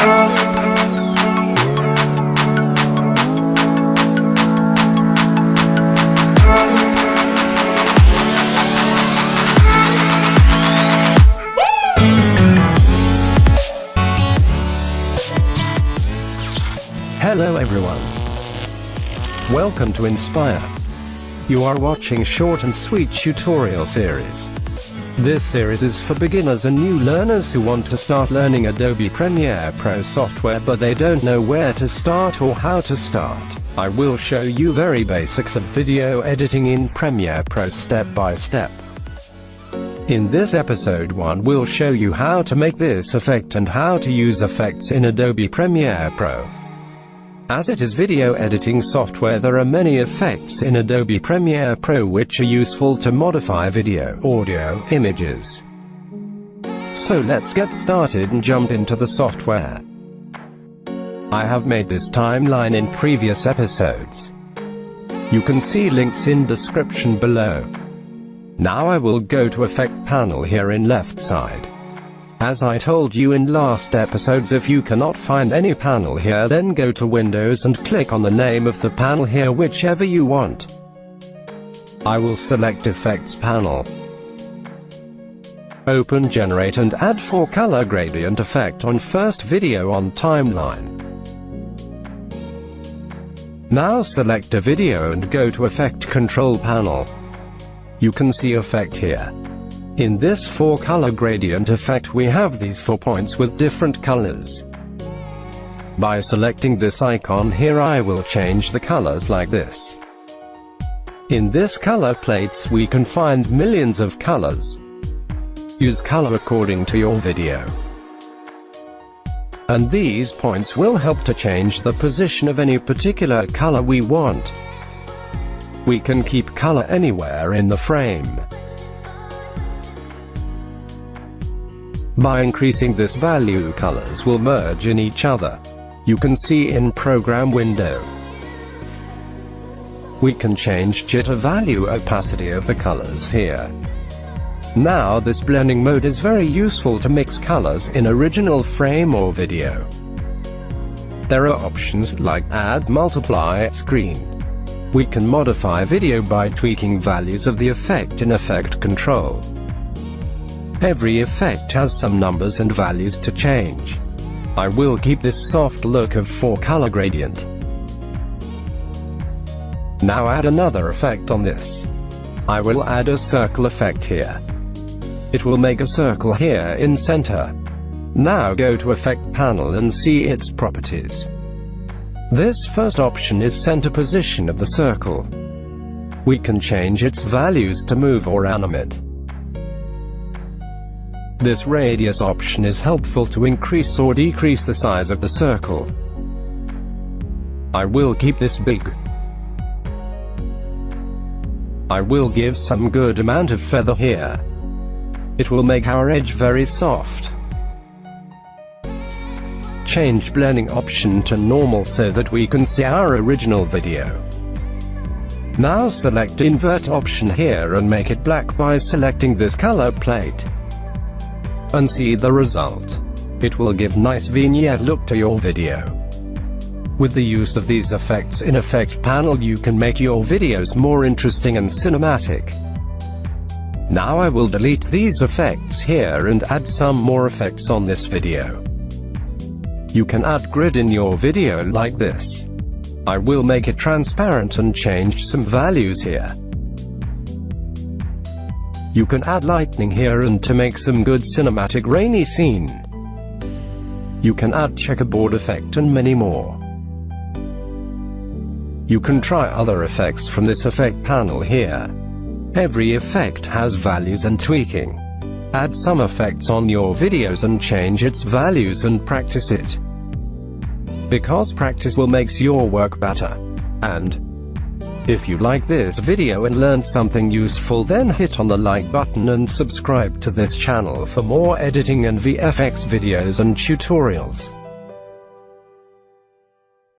Hello everyone. Welcome to Inspire. You are watching short and sweet tutorial series. This series is for beginners and new learners who want to start learning Adobe Premiere Pro software but they don't know where to start or how to start. I will show you very basics of video editing in Premiere Pro step by step. In this episode 1 we'll show you how to make this effect and how to use effects in Adobe Premiere Pro. As it is video editing software, there are many effects in Adobe Premiere Pro which are useful to modify video, audio, images. So let's get started and jump into the software. I have made this timeline in previous episodes. You can see links in description below. Now I will go to Effect panel here in left side. As I told you in last episodes, if you cannot find any panel here, then go to Windows and click on the name of the panel here, whichever you want. I will select Effects panel. Open Generate and add 4-color gradient effect on first video on timeline. Now select a video and go to Effect Control panel. You can see effect here. In this 4-color gradient effect we have these 4 points with different colors. By selecting this icon here I will change the colors like this. In this color plates we can find millions of colors. Use color according to your video. And these points will help to change the position of any particular color we want. We can keep color anywhere in the frame. By increasing this value, colors will merge in each other. You can see in Program window. We can change jitter value, opacity of the colors here. Now this blending mode is very useful to mix colors in original frame or video. There are options like Add, Multiply, Screen. We can modify video by tweaking values of the effect in Effect Control. Every effect has some numbers and values to change. I will keep this soft look of 4-color gradient. Now add another effect on this. I will add a circle effect here. It will make a circle here in center. Now go to Effect panel and see its properties. This first option is center position of the circle. We can change its values to move or animate. This radius option is helpful to increase or decrease the size of the circle. I will keep this big. I will give some good amount of feather here. It will make our edge very soft. Change blending option to normal so that we can see our original video. Now select Invert option here and make it black by selecting this color plate. And see the result. It will give nice vignette look to your video. With the use of these effects in Effect panel you can make your videos more interesting and cinematic. Now I will delete these effects here and add some more effects on this video. You can add grid in your video like this. I will make it transparent and change some values here. You can add lightning here and to make some good cinematic rainy scene. You can add checkerboard effect and many more. You can try other effects from this effect panel here. Every effect has values and tweaking. Add some effects on your videos and change its values and practice it. Because practice will make your work better. And if you like this video and learned something useful, then hit on the like button and subscribe to this channel for more editing and VFX videos and tutorials.